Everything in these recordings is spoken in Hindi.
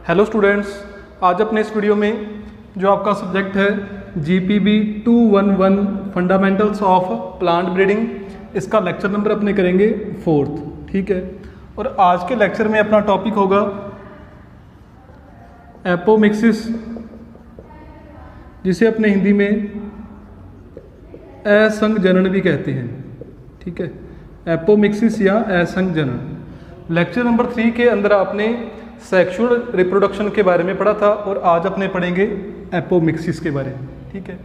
हेलो स्टूडेंट्स, आज अपने इस वीडियो में जो आपका सब्जेक्ट है GPB 211 fundamentals of plant breeding, इसका लेक्चर नंबर अपने करेंगे 4th। ठीक है, और आज के लेक्चर में अपना टॉपिक होगा एपोमिक्सिस, जिसे अपने हिंदी में असंघजनन भी कहते हैं। ठीक है, एपोमिक्सिस या असंघजनन। लेक्चर नंबर 3 के अंदर आपने सेक्सुअल रिप्रोडक्शन के बारे में पढ़ा था और आज अपने पढ़ेंगे एपोमिक्सिस के बारे में। ठीक है,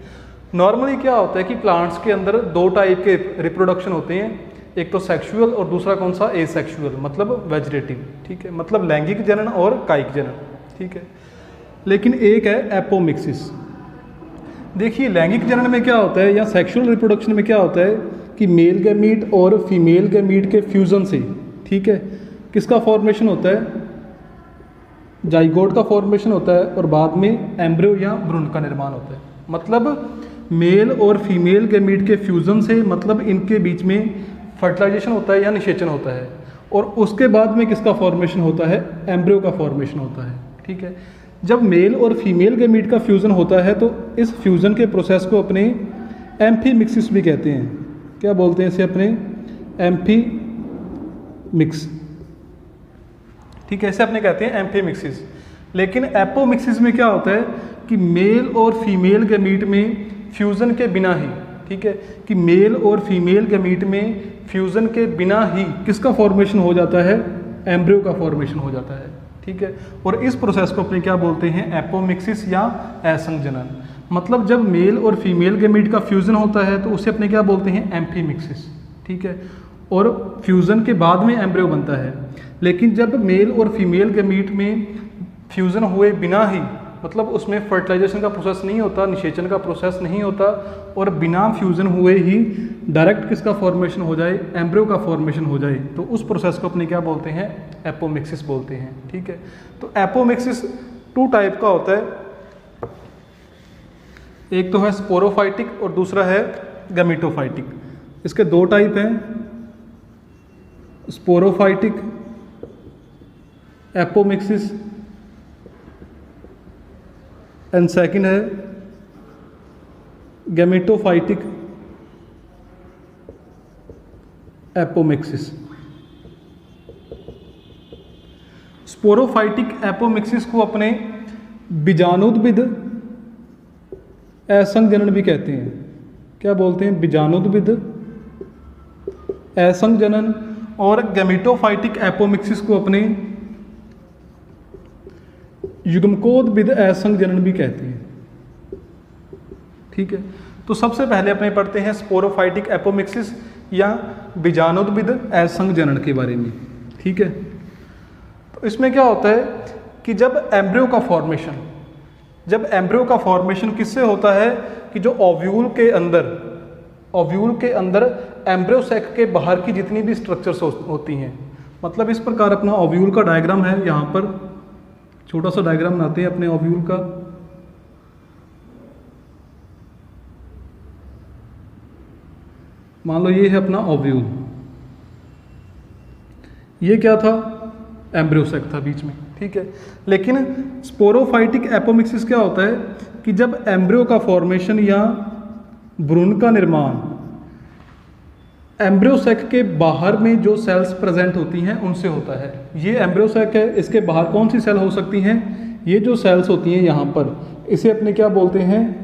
नॉर्मली क्या होता है कि प्लांट्स के अंदर दो टाइप के रिप्रोडक्शन होते हैं, एक तो सेक्सुअल और दूसरा कौन सा, एसेक्सुअल, मतलब वेजिटेटिव। ठीक है, मतलब लैंगिक जनन और कायिक जनन। ठीक है, लेकिन एक है एपोमिक्सिस। देखिए, लैंगिक जनन में क्या होता है या सेक्सुअल रिप्रोडक्शन में क्या होता है कि मेल गैमीट और फीमेल गैमीट के फ्यूजन से, ठीक है, किसका फॉर्मेशन होता है, जाइगोट का फॉर्मेशन होता है और बाद में एम्ब्रियो या भ्रूण का निर्माण होता है। मतलब मेल और फीमेल गैमीट के फ्यूजन से, मतलब इनके बीच में फर्टिलाइजेशन होता है या निषेचन होता है, और उसके बाद में किसका फॉर्मेशन होता है, एम्ब्रियो का फॉर्मेशन होता है। ठीक है, जब मेल और फीमेल गैमीट का फ्यूजन होता है तो इस फ्यूजन के प्रोसेस को अपने एम्फीमिक्सिस भी कहते हैं। क्या बोलते हैं इसे, अपने एम्फीमिक्स। ठीक है, ऐसे अपने कहते हैं एम्फीमिक्सिस। लेकिन एपोमिक्सिस में क्या होता है कि मेल और फीमेल गैमीट में फ्यूजन के बिना ही, ठीक है, कि मेल और फीमेल गैमीट में फ्यूजन के बिना ही किसका फॉर्मेशन हो जाता है, एम्ब्रियो का फॉर्मेशन हो जाता है। ठीक है, और इस प्रोसेस को अपने क्या बोलते हैं, एपोमिक्सिस या असंघजनन। मतलब जब मेल और फीमेल गैमीट का फ्यूजन होता है तो उसे अपने क्या बोलते हैं, एम्फीमिक्सिस। ठीक है, और फ्यूजन के बाद में एम्ब्रियो बनता है। लेकिन जब मेल और फीमेल गैमीट में फ्यूजन हुए बिना ही, मतलब उसमें फर्टिलाइजेशन का प्रोसेस नहीं होता, निषेचन का प्रोसेस नहीं होता, और बिना फ्यूजन हुए ही डायरेक्ट किसका फॉर्मेशन हो जाए, एम्ब्रियो का फॉर्मेशन हो जाए, तो उस प्रोसेस को अपने क्या बोलते हैं, एपोमिक्सिस बोलते हैं। ठीक है, तो एपोमिक्सिस 2 टाइप का होता है, एक तो है स्पोरोफाइटिक और दूसरा है गैमेटोफाइटिक। इसके 2 टाइप हैं, स्पोरोफाइटिक एपोमिक्सिस एंड सेकंड है गैमेटोफाइटिक एपोमिक्सिस। स्पोरोफाइटिक एपोमिक्सिस को अपने बीजाणुद्भिद असंघजनन भी कहते हैं। क्या बोलते हैं, बीजाणुद्भिद असंघजनन। और गैमेटोफाइटिक एपोमिक्सिस को अपने युग्मकोद्भिद असंघजनन भी कहते हैं। ठीक है, तो सबसे पहले अपने पढ़ते हैं स्पोरोफाइटिक एपोमिक्सिस या बीजाणुद्भिद असंघजनन के बारे में। ठीक है, तो इसमें क्या होता है कि जब एम्ब्रियो का फॉर्मेशन किससे होता है कि जो ओव्यूल के अंदर एम्ब्रियो सैक के बाहर की जितनी भी स्ट्रक्चर्स होती हैं, मतलब इस प्रकार अपना ओव्यूल का डायग्राम है, यहाँ पर छोटा सा डायग्राम बनाते हैं अपने ओव्यूल का। मान लो ये है अपना ओव्यूल, ये क्या था, एम्ब्रियो सैक था बीच में। ठीक है, लेकिन स्पोरोफाइटिक एपोमिक्सिस क्या होता है कि जब एम्ब्रियो का फॉर्मेशन या भ्रूण का निर्माण एम्ब्रियो सैक के बाहर में जो सेल्स प्रेजेंट होती हैं उनसे होता है। ये एम्ब्रियो सैक है, इसके बाहर कौन सी सेल हो सकती हैं, ये जो सेल्स होती हैं यहाँ पर, इसे अपने क्या बोलते हैं,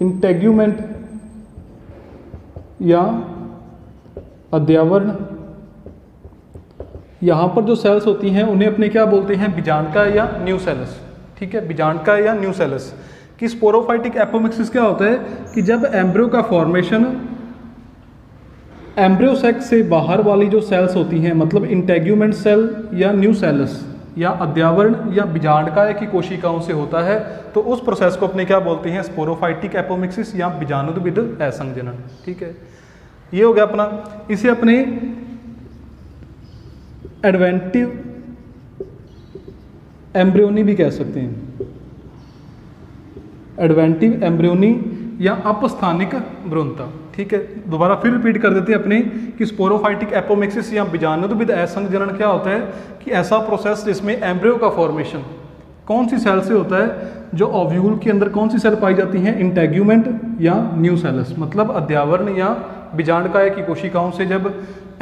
इंटेग्यूमेंट या अध्यावरण। यहाँ पर जो सेल्स होती हैं उन्हें अपने क्या बोलते हैं, बीजांडका या न्यूसेलस। ठीक है, बीजांडका या न्यूसेलस। कि स्पोरोफाइटिक एपोमिक्सिस क्या होता है कि जब एम्ब्रियो का फॉर्मेशन एम्ब्रियो सैक से बाहर वाली जो सेल्स होती हैं, मतलब इंटेग्यूमेंट सेल या न्यूसेलस या अध्यावरण या बीजांडकाय की कोशिकाओं से होता है, तो उस प्रोसेस को अपने क्या बोलते हैं, स्पोरोफाइटिक एपोमिक्सिस या बीजाणुद्भिद असंघजनन। ठीक है, ये हो गया अपना। इसे अपने एडवेंटिव एम्ब्रियोनी भी कह सकते हैं, एडवेंटिव एम्ब्रियोनी या अपस्थानिक भ्रूणता। ठीक है, दोबारा फिर रिपीट कर देते हैं अपने कि स्पोरोफाइटिक एपोमिक्सिस या बीजाणुद्भिद असंघजनन क्या होता है कि ऐसा प्रोसेस जिसमें एम्ब्रियो का फॉर्मेशन कौन सी सेल से होता है? जो ओव्यूल के अंदर कौन सी सेल पाई जाती हैं? इंटेग्यूमेंट या न्यूसेलस, मतलब अध्यावरण या बीजांडकाय की कोशिकाओं से जब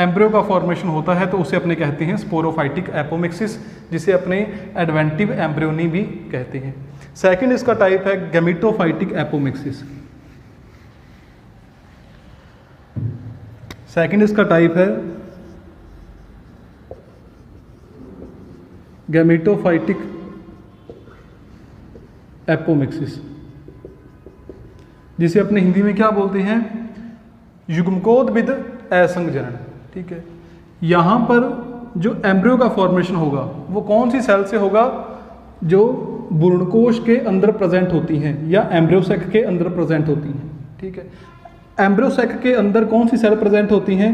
एम्ब्रियो का फॉर्मेशन होता है तो उसे अपने कहते हैं स्पोरोफाइटिक एपोमिक्सिस, जिसे अपने एडवेंटिव एम्ब्रियोनी भी कहते हैं। सेकंड इसका टाइप है गैमेटोफाइटिक एपोमिक्सिस। सेकंड इसका टाइप है गैमेटोफाइटिक एपोमिक्सिस, जिसे अपने हिंदी में क्या बोलते हैं? युग्मकोद्भिद असंघजनन। ठीक है, यहाँ पर जो एम्ब्रियो का फॉर्मेशन होगा वो कौन सी सेल से होगा? जो भ्रूणकोश के अंदर प्रेजेंट होती हैं या एम्ब्रियोसेक के अंदर प्रेजेंट होती हैं। ठीक है, एम्ब्रियोसेक के अंदर कौन सी सेल प्रेजेंट होती हैं?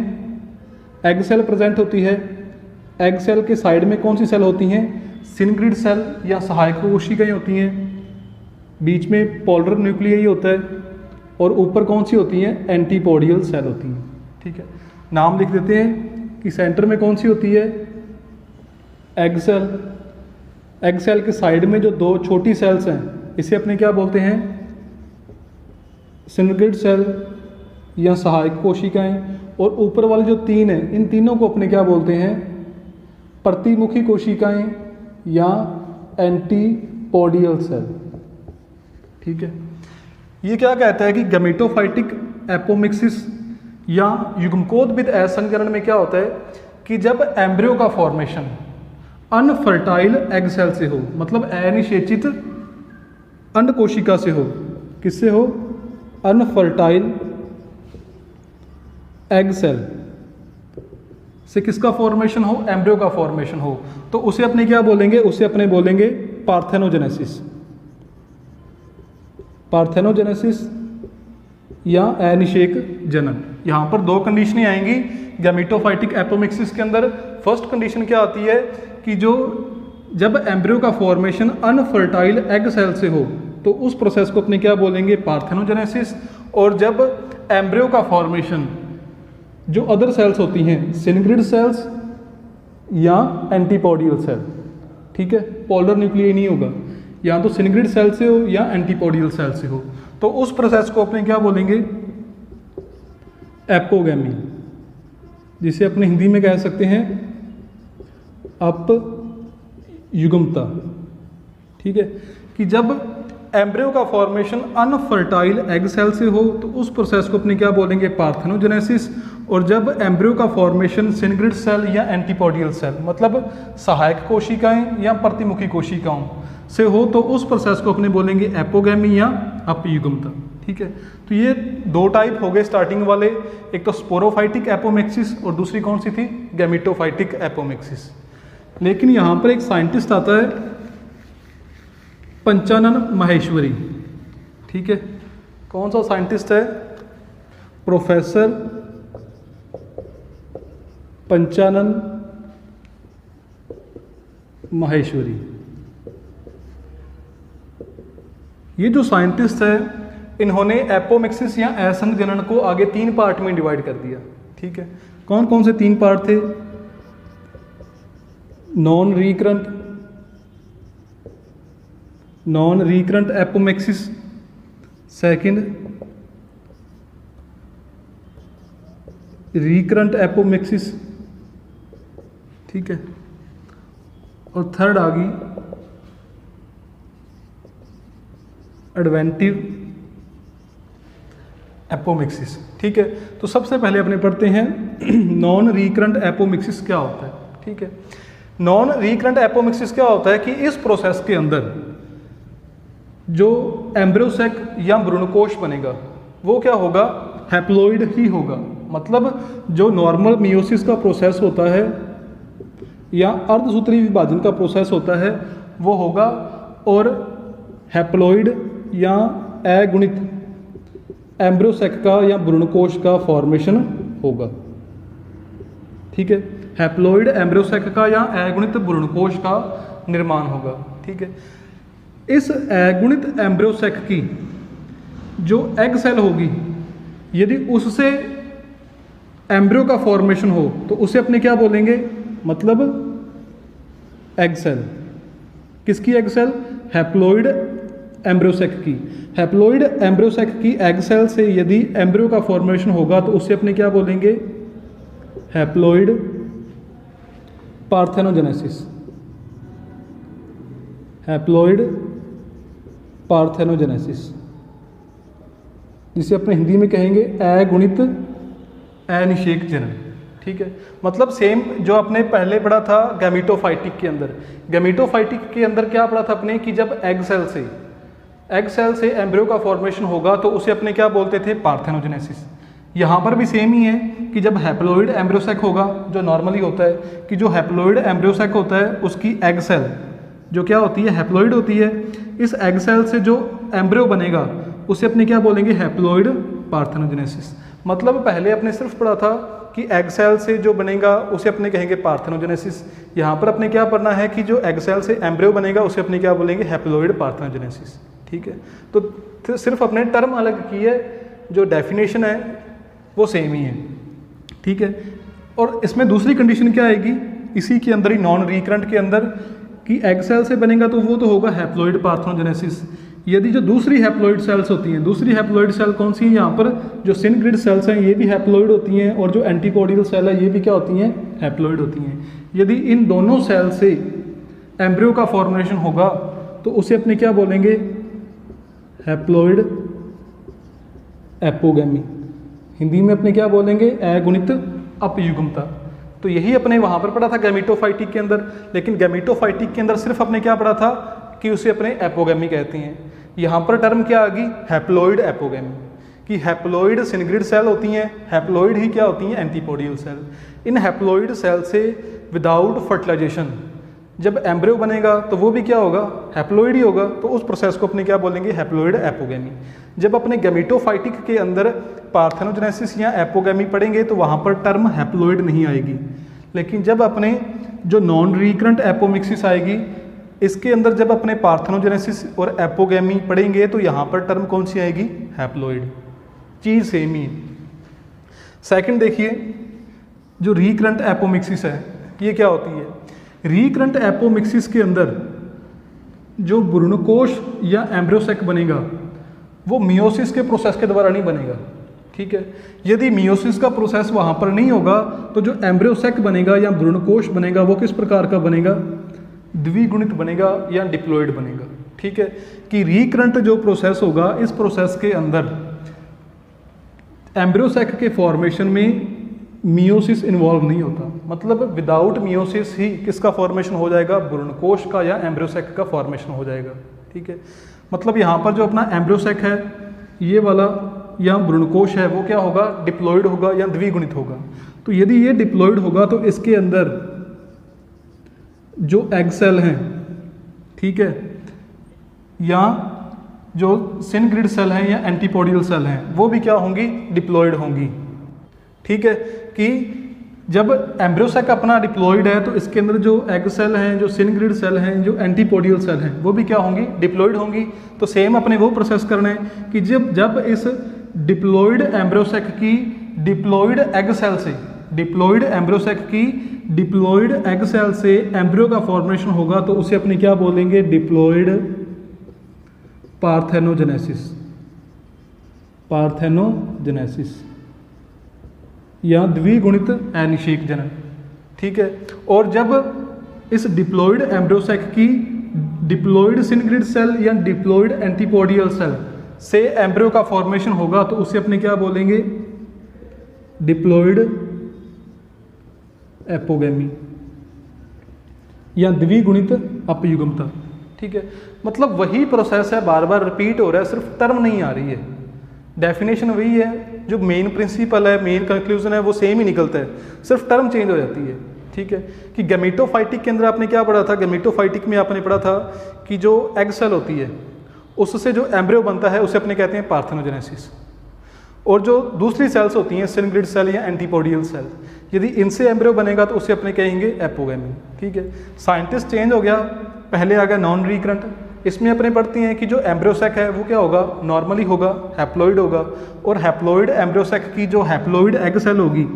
एग सेल प्रेजेंट होती है। एग सेल के साइड में कौन सी सेल होती हैं? सिनग्रिड सेल या सहायक कोशिकाएं होती हैं। बीच में पोलर न्यूक्लियाई होता है और ऊपर कौन सी होती हैं? एंटीपोडियल सेल होती हैं। ठीक है, नाम लिख देते हैं कि सेंटर में कौन सी होती है? Egg cell. एग सेल के साइड में जो दो छोटी सेल्स हैं इसे अपने क्या बोलते हैं? सिनग्रिड सेल या सहायक कोशिकाएं। और ऊपर वाले जो तीन हैं इन तीनों को अपने क्या बोलते हैं? प्रतिमुखी कोशिकाएं या एंटीपोडियल सेल। ठीक है, ये क्या कहता है कि गैमेटोफाइटिक एपोमिक्सिस या युग्मकोद्भिद असंघनन में क्या होता है कि जब एम्ब्रियो का फॉर्मेशन अनफर्टाइल एग सेल से हो, मतलब अनिषेचित अंड कोशिका से हो। किससे हो? अनफर्टाइल एग सेल से किसका फॉर्मेशन हो? एम्ब्रियो का फॉर्मेशन हो, तो उसे अपने क्या बोलेंगे? उसे अपने बोलेंगे पार्थेनोजेनेसिस। पार्थेनोजेनेसिस या अनिषेक जनन। यहाँ पर दो कंडीशनें आएंगी गैमेटोफाइटिक एपोमिक्सिस के अंदर। फर्स्ट कंडीशन क्या आती है कि जो जब एम्ब्रियो का फॉर्मेशन अनफर्टाइल एग सेल से हो तो उस प्रोसेस को अपने क्या बोलेंगे? पार्थेनोजेनेसिस। और जब एम्ब्रियो का फॉर्मेशन जो अदर सेल्स होती हैं, सिनग्रिड सेल्स या एंटीपोडियल सेल। ठीक है, पोलर न्यूक्लियाई नहीं होगा, या तो सिनग्रिड सेल से हो या एंटीपोडियल सेल से हो, तो उस प्रोसेस को अपने क्या बोलेंगे? एपोगैमी, जिसे अपने हिंदी में कह सकते हैं अपयुग्मता। ठीक है, कि जब एम्ब्रियो का फॉर्मेशन अनफर्टाइल एग सेल से हो तो उस प्रोसेस को अपने क्या बोलेंगे? पार्थेनोजेनेसिस। और जब एम्ब्रियो का फॉर्मेशन सिनग्रिड सेल या एंटीपोडियल सेल, मतलब सहायक कोशिकाएं या प्रतिमुखी कोशिकाओं से हो तो उस प्रोसेस को अपने बोलेंगे एपोगैमी या अपयुग्मता। ठीक है, तो ये दो टाइप हो गए स्टार्टिंग वाले, एक तो स्पोरोफाइटिक एपोमिक्सिस और दूसरी कौन सी थी? Gametophytic apomixis. लेकिन यहाँ पर एक साइंटिस्ट आता है पंचानन माहेश्वरी। ठीक है, कौन सा साइंटिस्ट है? प्रोफेसर पंचानन माहेश्वरी। ये जो साइंटिस्ट है इन्होंने एपोमिक्सिस या असंघजनन को आगे तीन पार्ट में डिवाइड कर दिया। ठीक है, कौन कौन से तीन पार्ट थे? Non recurrent apomixis, second recurrent apomixis. ठीक है, और थर्ड आ गई एडवेंटिव एपोमिक्सिस। ठीक है, तो सबसे पहले अपने पढ़ते हैं नॉन रिकरेंट एपोमिक्सिस क्या होता है। ठीक है, नॉन रिकरेंट एपोमिक्सिस क्या होता है कि इस प्रोसेस के अंदर जो एम्ब्रियोसेक या भ्रूणकोश बनेगा वो क्या होगा? हैप्लॉइड ही होगा। मतलब जो नॉर्मल मियोसिस का प्रोसेस होता है या अर्धसूत्री विभाजन का प्रोसेस होता है वो होगा, और हैप्लॉइड या अगुणित एम्ब्रियोसेक का या भ्रूणकोश का फॉर्मेशन होगा। ठीक है, हैप्लॉइड एम्ब्रियोसेक का या अगुणित भ्रूणकोश का निर्माण होगा। ठीक है, इस अगुणित एम्ब्रियोसेक की जो एग सेल होगी यदि उससे एम्ब्रियो का फॉर्मेशन हो तो उसे अपने क्या बोलेंगे? मतलब एग सेल। किसकी एग सेल? हैप्लॉइड एम्ब्रियोसेक की। हैप्लॉइड एम्ब्रियोसेक की एग सेल से यदि एम्ब्रियो का फॉर्मेशन होगा तो उसे अपने क्या बोलेंगे? Haploid parthenogenesis. हैप्लॉइड पार्थेनोजेनेसिस, जिसे अपने हिंदी में कहेंगे अगुणित अनिषेक जनन। ठीक है, मतलब सेम जो आपने पहले पढ़ा था गैमेटोफाइटिक के अंदर। गैमेटोफाइटिक के अंदर क्या पढ़ा था अपने कि जब एग सेल से एम्ब्रियो का फॉर्मेशन होगा तो उसे अपने क्या बोलते थे? पार्थेनोजेनेसिस। यहाँ पर भी सेम ही है कि जब हैप्लॉइड एम्ब्रियोसेक होगा, जो नॉर्मली होता है कि जो हैप्लॉइड एम्ब्रियोसेक होता है उसकी एग सेल जो क्या होती है? हैप्लॉइड होती है। इस एग सेल से जो एम्ब्रियो बनेगा उसे अपने क्या बोलेंगे? Haploid parthenogenesis. मतलब पहले अपने सिर्फ पढ़ा था कि एग सेल से जो बनेगा उसे अपने कहेंगे पार्थेनोजेनेसिस। यहाँ पर अपने क्या पढ़ना है कि जो एग सेल से एम्ब्रियो बनेगा उसे अपने क्या बोलेंगे? Haploid parthenogenesis. ठीक है, तो सिर्फ अपने टर्म अलग की है, जो डेफिनेशन है वो सेम ही है। ठीक है, और इसमें दूसरी कंडीशन क्या आएगी इसी के अंदर ही, नॉन रिकरेंट के अंदर, कि एग सेल से बनेगा तो वो तो होगा हैप्लॉइड पार्थेनोजेनेसिस। यदि जो दूसरी हैप्लॉइड सेल्स होती हैं, दूसरी हैप्लॉइड सेल कौन सी है? यहाँ पर जो सिनग्रिड सेल्स हैं ये भी हैप्लॉइड होती हैं, और जो एंटीपोडियल सेल है ये भी क्या होती हैं? हैप्लॉइड होती हैं। यदि इन दोनों सेल से एम्ब्रियो का फॉर्मेशन होगा तो उसे अपने क्या बोलेंगे? Haploid apogamy. हिंदी में अपने क्या बोलेंगे? अगुणित अपयुग्मता। तो यही अपने वहाँ पर पढ़ा था गैमेटोफाइटिक के अंदर, लेकिन गैमेटोफाइटिक के अंदर सिर्फ अपने क्या पढ़ा था कि उसे अपने एपोगैमी कहते हैं। यहाँ पर टर्म क्या आ गई? हैप्लॉइड एपोगैमी, कि हैप्लॉइड सिनग्रिड सेल होती हैं, हैप्लॉइड ही क्या होती हैं? एंटीपोडियल सेल। इन हैप्लॉइड सेल से विदाउट फर्टिलाइजेशन जब एम्ब्रियो बनेगा तो वो भी क्या होगा? हैप्लॉइड ही होगा। तो उस प्रोसेस को अपने क्या बोलेंगे? Haploid apogamy. जब अपने गैमेटोफाइटिक के अंदर पार्थेनोजेनेसिस या एपोगैमी पढ़ेंगे तो वहाँ पर टर्म हैप्लॉइड नहीं आएगी, लेकिन जब अपने जो नॉन रिकरेंट एपोमिक्सिस आएगी इसके अंदर जब अपने पार्थेनोजेनेसिस और एपोगैमी पढ़ेंगे तो यहाँ पर टर्म कौन सी आएगी? हैप्लॉइड। चीज़ सेम ही। सेकंड देखिए, जो रिकरेंट एपोमिक्सिस है ये क्या होती है? रिकरेंट एपोमिक्सिस के अंदर जो भ्रूणकोश या एम्ब्रियोसेक बनेगा वो मियोसिस के प्रोसेस के द्वारा नहीं बनेगा। ठीक है, यदि मियोसिस का प्रोसेस वहाँ पर नहीं होगा तो जो एम्ब्रियोसेक बनेगा या भ्रूणकोश बनेगा वो किस प्रकार का बनेगा? द्विगुणित बनेगा या डिप्लॉइड बनेगा। ठीक है, कि रिकरेंट जो प्रोसेस होगा इस प्रोसेस के अंदर एम्ब्रियोसेक के फॉर्मेशन में मियोसिस इन्वॉल्व नहीं होता। मतलब विदाउट मियोसिस ही किसका फॉर्मेशन हो जाएगा? भ्रूणकोश का या एम्ब्रियोसेक का फॉर्मेशन हो जाएगा। ठीक है, मतलब यहाँ पर जो अपना एम्ब्रियोसेक है ये वाला या भ्रूणकोश है वो क्या होगा? डिप्लॉइड होगा या द्विगुणित होगा। तो यदि ये डिप्लॉइड होगा तो इसके अंदर जो एग सेल हैं, ठीक है, या जो सिनग्रिड सेल हैं या एंटीपोडियल सेल हैं वो भी क्या होंगी? डिप्लॉइड होंगी। ठीक है, कि जब एम्ब्रियोसेक अपना डिप्लॉइड है तो इसके अंदर जो एग सेल हैं, जो सिनग्रिड सेल हैं, जो एंटीपोडियल सेल हैं वो भी क्या होंगी? डिप्लॉइड होंगी। तो सेम अपने वो प्रोसेस करना है कि जब इस डिप्लॉइड एम्ब्रियोसेक की डिप्लॉइड एग सेल से, डिप्लॉइड एम्ब्रियोसेक की डिप्लॉइड एग सेल से एम्ब्रियो का फॉर्मेशन होगा तो उसे अपने क्या बोलेंगे? Diploid parthenogenesis. पार्थेनोजेनेसिस या द्विगुणित अनिषेक जनन। ठीक है, और जब इस डिप्लॉइड एम्ब्रियोसेक की डिप्लॉइड सिनग्रिड सेल या डिप्लॉइड एंटीपोडियल सेल से एम्ब्रियो का फॉर्मेशन होगा तो उसे अपने क्या बोलेंगे? डिप्लॉइड एपोगैमी या द्विगुणित अपयुग्मता। ठीक है, मतलब वही प्रोसेस है, बार बार रिपीट हो रहा है, सिर्फ टर्म नहीं आ रही है। डेफिनेशन वही है, जो मेन प्रिंसिपल है, मेन कंक्लूजन है वो सेम ही निकलता है, सिर्फ टर्म चेंज हो जाती है। ठीक है, कि गैमेटोफाइटिक के अंदर आपने क्या पढ़ा था? गैमेटोफाइटिक में आपने पढ़ा था कि जो एग सेल होती है उससे जो एम्ब्रियो बनता है उसे अपने कहते हैं पार्थेनोजेनेसिस, और जो दूसरी सेल्स होती हैं सिनग्रिड सेल या एंटीपोडियल सेल, यदि इनसे एम्ब्रियो बनेगा तो उसे अपने कहेंगे एपोगैमी। ठीक है, साइंटिस्ट चेंज हो गया, पहले आ गया नॉन रिकरेंट। इसमें अपने पढ़ती हैं कि जो एम्ब्रियोसेक है वो क्या होगा? नॉर्मली होगा, हैप्लॉइड होगा, और हैप्लॉइड एम्ब्रियोसेक की जो हैप्लॉइड एग सेल होगी,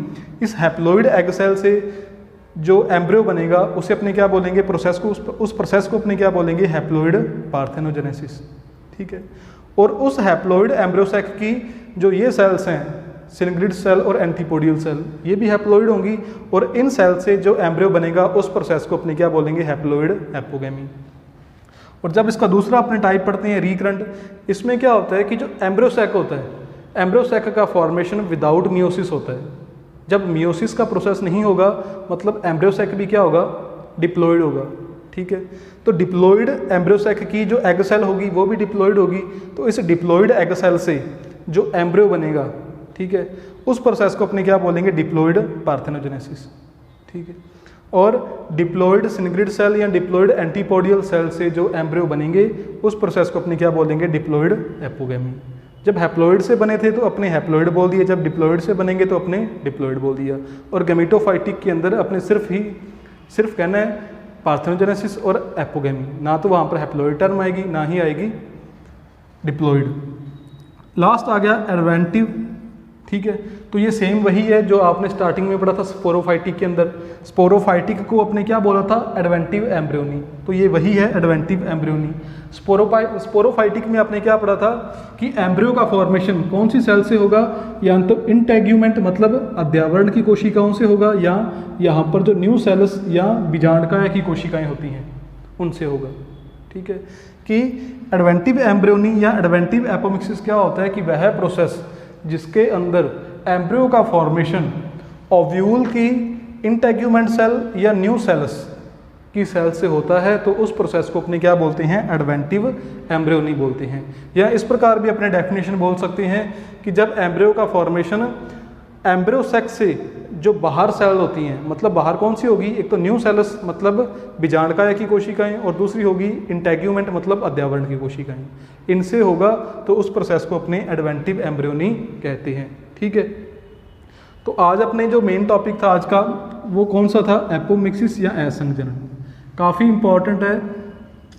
इस हैप्लॉइड एग सेल से जो एम्ब्रियो बनेगा उसे अपने क्या बोलेंगे, प्रोसेस को, उस प्रोसेस को अपने क्या बोलेंगे, हैप्लॉइड पार्थेनोजेनेसिस। ठीक है। और उस हैप्लॉइड एम्ब्रियो सैक की जो ये सेल्स हैं, सिलिंड्रिड सेल और एंटीपोडियल सेल, ये भी हैप्लॉइड होंगी, और इन सेल से जो एम्ब्रियो बनेगा उस प्रोसेस को अपने क्या बोलेंगे, हैप्लॉइड एपोगेमी। और जब इसका दूसरा अपने टाइप पढ़ते हैं रिकरेंट, इसमें क्या होता है कि जो एम्ब्रियो सैक होता है, एम्ब्रियो सैक का फॉर्मेशन विदाउट मियोसिस होता है। जब मियोसिस का प्रोसेस नहीं होगा मतलब एम्ब्रियो सैक भी क्या होगा, डिप्लॉइड होगा। ठीक है। तो डिप्लॉइड एम्ब्रियो सैक की जो एग सेल होगी वो भी डिप्लॉइड होगी। तो इस डिप्लॉइड एग सेल से जो एम्ब्रियो बनेगा, ठीक है, उस प्रोसेस को अपने क्या बोलेंगे, डिप्लॉइड पार्थेनोजेनेसिस। ठीक है। और डिप्लॉइड सिलिंड्रिड सेल या डिप्लॉइड एंटीपोडियल सेल से जो एम्ब्रियो बनेंगे उस प्रोसेस को अपने क्या बोलेंगे, डिप्लॉइड एपोगेमी। जब हैप्लॉइड से बने थे तो अपने हैप्लॉइड बोल दिया, जब डिप्लॉइड से बनेंगे तो अपने डिप्लॉइड बोल दिया। और गैमेटोफाइटिक के अंदर अपने सिर्फ कहना है पार्थेनोजेनेसिस और एपोगेमी, ना तो वहाँ पर हैप्लॉइड टर्म आएगी ना ही आएगी डिप्लॉइड। लास्ट आ गया एडवेंटिव। ठीक है। तो ये सेम वही है जो आपने स्टार्टिंग में पढ़ा था स्पोरोफाइटिक के अंदर। स्पोरोफाइटिक को अपने क्या बोला था, एडवेंटिव एम्ब्रियोनी। तो ये वही है एडवेंटिव एम्ब्रियोनी। स्पोरोफाइटिक में आपने क्या पढ़ा था कि एम्ब्रियो का फॉर्मेशन कौन सी सेल से होगा, या तो इंटेग्यूमेंट मतलब अध्यावरण की कोशिकाओं से होगा, या यहाँ पर जो न्यू सेल्स या बीजांडकाय की कोशिकाएं होती हैं उनसे होगा। ठीक है। कि एडवेंटिव एम्ब्रियोनी या एडवेंटिव एपोमिक्सिस क्या होता है कि वह प्रोसेस जिसके अंदर एम्ब्रियो का फॉर्मेशन ओव्यूल की इंटेग्यूमेंट सेल या न्यू सेल्स की सेल से होता है, तो उस प्रोसेस को अपने क्या बोलते हैं, एडवेंटिव एम्ब्रियोनी बोलते हैं। या इस प्रकार भी अपने डेफिनेशन बोल सकते हैं कि जब एम्ब्रियो का फॉर्मेशन एम्ब्रियो सैक से जो बाहर सेल होती हैं, मतलब बाहर कौन सी होगी, एक तो न्यू सेल्स मतलब बीजांडकाय की कोशिकाएं, और दूसरी होगी इंटेग्यूमेंट मतलब अध्यावरण की कोशिकाएं, इनसे होगा तो उस प्रोसेस को अपने एडवेंटिव एम्ब्रियोनी कहते हैं। ठीक है। तो आज अपने जो मेन टॉपिक था आज का वो कौन सा था, एपोमिक्सिस या असंघजन। काफ़ी इंपॉर्टेंट है,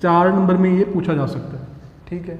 4 नंबर में ये पूछा जा सकता है। ठीक है।